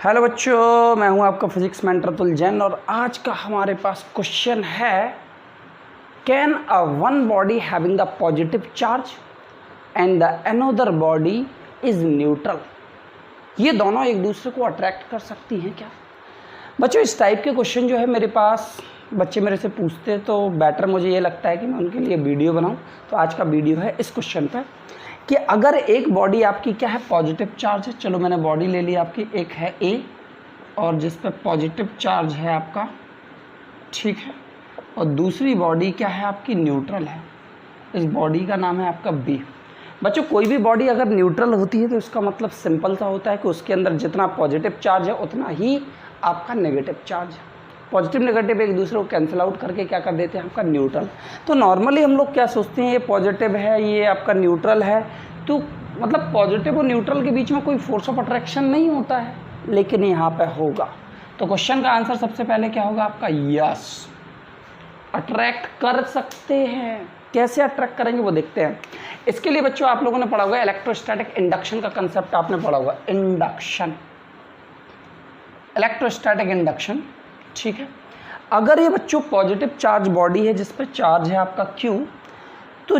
Hello बच्चों, मैं हूं आपका फिजिक्स मेंटर अतुल जैन और आज का हमारे पास क्वेश्चन है can a one body having the positive charge and the another body is neutral. ये दोनों एक दूसरे को अट्रैक्ट कर सकती हैं क्या? बच्चों, इस टाइप के क्वेश्चन जो है मेरे पास बच्चे मेरे से पूछते हैं तो बेटर मुझे ये लगता है कि मैं उनके लिए वीडियो बनाऊं। तो आज का वीडियो है इस क्वेश्चन पर कि अगर एक बॉडी आपकी क्या है, पॉजिटिव चार्ज है। चलो मैंने बॉडी ले ली आपकी, एक है ए और जिस पर पॉजिटिव चार्ज है आपका, ठीक है, और दूसरी बॉडी क्या है आपकी, न्यूट्रल है। इस बॉडी का नाम है आपका बी। बच्चों, कोई भी बॉडी अगर न्यूट्रल होती है तो इसका मतलब सिंपल सा होता है कि उसके अंदर जितना पॉजिटिव चार्ज है उतना ही आपका नेगेटिव चार्ज है। पॉजिटिव नेगेटिव एक दूसरे को कैंसिल आउट करके क्या कर देते हैं आपका न्यूट्रल। तो नॉर्मली हम लोग क्या सोचते हैं, ये पॉजिटिव है, ये आपका न्यूट्रल है, तो मतलब पॉजिटिव और न्यूट्रल के बीच में कोई फोर्स ऑफ अट्रैक्शन नहीं होता है, लेकिन यहाँ पे होगा। तो क्वेश्चन का आंसर सबसे पहले क्या होगा आपका, यस, अट्रैक्ट कर सकते हैं। कैसे अट्रैक्ट करेंगे वो देखते हैं। इसके लिए बच्चों आप लोगों ने पढ़ा होगा इलेक्ट्रोस्टैटिक इंडक्शन का कंसेप्ट आपने पढ़ा होगा, इंडक्शन, इलेक्ट्रोस्टैटिक इंडक्शन, ठीक है। अगर ये बच्चों पॉजिटिव चार्ज बॉडी है जिस पर चार्ज है आपका Q, तो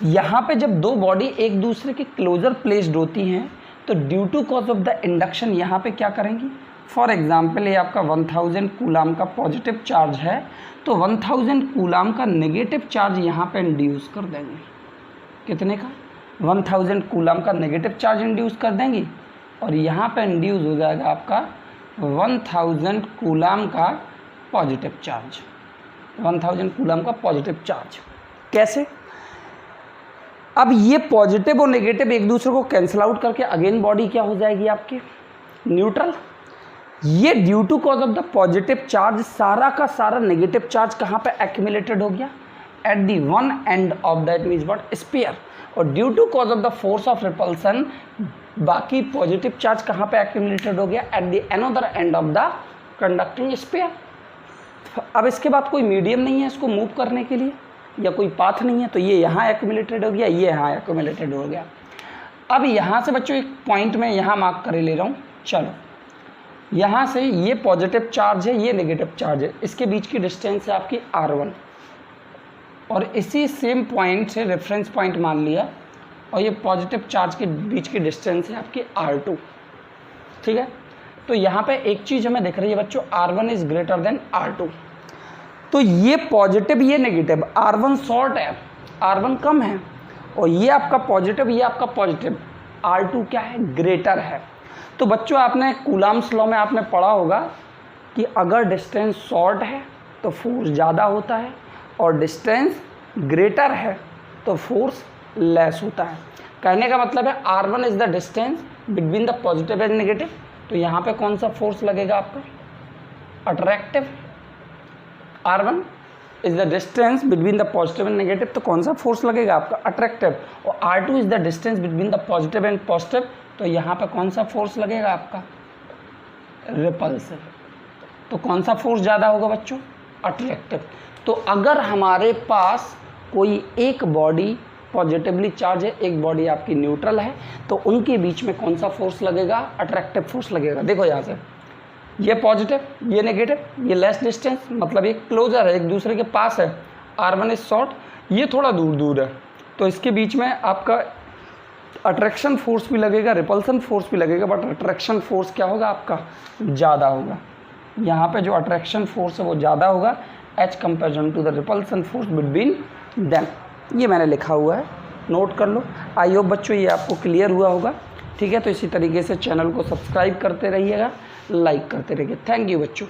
यहाँ पे जब दो बॉडी एक दूसरे के क्लोजर प्लेस्ड होती हैं तो due to cause of the induction यहाँ पे क्या करेंगी। फॉर एग्जांपल ये आपका 1000 कूलाम का पॉजिटिव चार्ज है तो 1000 कूलाम का नेगेटिव चार्ज यहाँ पे इंड्यूस कर देंगे। कितने का, 1000 कूलाम का नेगेटिव चार्ज इंड्यूस कर देंगी और यहाँ पे इंड्यूस हो जाएगा आपका 1000 कूलाम का पॉजिटिव चार्ज, 1000 कूलाम का पॉजिटिव चार्ज। कैसे? अब ये पॉजिटिव और नेगेटिव एक दूसरे को कैंसिल आउट करके अगेन बॉडी क्या हो जाएगी आपकी, न्यूट्रल। ये due to cause of the positive charge सारा का सारा नेगेटिव चार्ज कहाँ पे एक्यूमुलेटेड हो गया, at the one end of that means what, sphere. और due to cause of the force of repulsion बाकी पॉजिटिव चार्ज कहाँ पे एक्यूमुलेटेड हो गया, at the another end of the conducting sphere. अब इसके बाद कोई मीडियम नहीं है इसको मूव करने के लिए या कोई पाथ नहीं है, तो ये यहाँ एक्यूमुलेटेड हो गया, ये यहाँ एक्यूमुलेटेड हो गया। अब यहाँ से बच्चों एक पॉइंट में यहाँ मार्क कर ले रहा हूँ। चलो यहाँ से ये पॉजिटिव चार्ज है, ये नेगेटिव चार्ज है, इसके बीच की डिस्टेंस है आपकी R1 और इसी सेम पॉइंट से रेफरेंस पॉइंट मान लिया और ये पॉजिटिव चार्ज के बीच की डिस्टेंस है आपकी R2, ठीक है। तो यहाँ पे एक चीज़ हमें दिख रही है बच्चों, R1 is greater than R2। तो ये पॉजिटिव ये नेगेटिव, R1 शॉर्ट है, R1 कम है, और ये आपका पॉजिटिव ये आपका पॉजिटिव, R2 क्या है, ग्रेटर है। तो बच्चों आपने कूलाम्स लॉ में आपने पढ़ा होगा कि अगर डिस्टेंस शॉर्ट है तो फोर्स ज़्यादा होता है और डिस्टेंस ग्रेटर है तो फोर्स लेस होता है। कहने का मतलब है R1 is the distance between the positive and negative. तो यहाँ पे कौन सा फोर्स लगेगा आपका, attractive. R1 is the distance between the positive and negative, तो कौन सा फोर्स लगेगा आपका, अट्रैक्टिव। और R2 is the distance between the positive and positive, तो यहाँ पे कौन सा फोर्स लगेगा आपका, रिपल्सिव। तो कौन सा फोर्स ज़्यादा होगा बच्चों, अट्रैक्टिव। तो अगर हमारे पास कोई एक बॉडी पॉजिटिवली चार्ज है, एक बॉडी आपकी न्यूट्रल है, तो उनके बीच में कौन सा फोर्स लगेगा, अट्रैक्टिव फोर्स लगेगा। देखो यहाँ से ये पॉजिटिव ये नेगेटिव, ये लेस डिस्टेंस मतलब ये क्लोजर है, एक दूसरे के पास है, R1 इज शॉर्ट, ये थोड़ा दूर दूर है, तो इसके बीच में आपका अट्रैक्शन फोर्स भी लगेगा, रिपल्सन फोर्स भी लगेगा, बट अट्रैक्शन फोर्स क्या होगा आपका, ज़्यादा होगा। यहाँ पे जो अट्रैक्शन फोर्स है वो ज़्यादा होगा as comparison to the repulsion force between them. ये मैंने लिखा हुआ है, नोट कर लो। आई होप बच्चों ये आपको क्लियर हुआ होगा, ठीक है। तो इसी तरीके से चैनल को सब्सक्राइब करते रहिएगा, लाइक करते रहिए। थैंक यू बच्चों।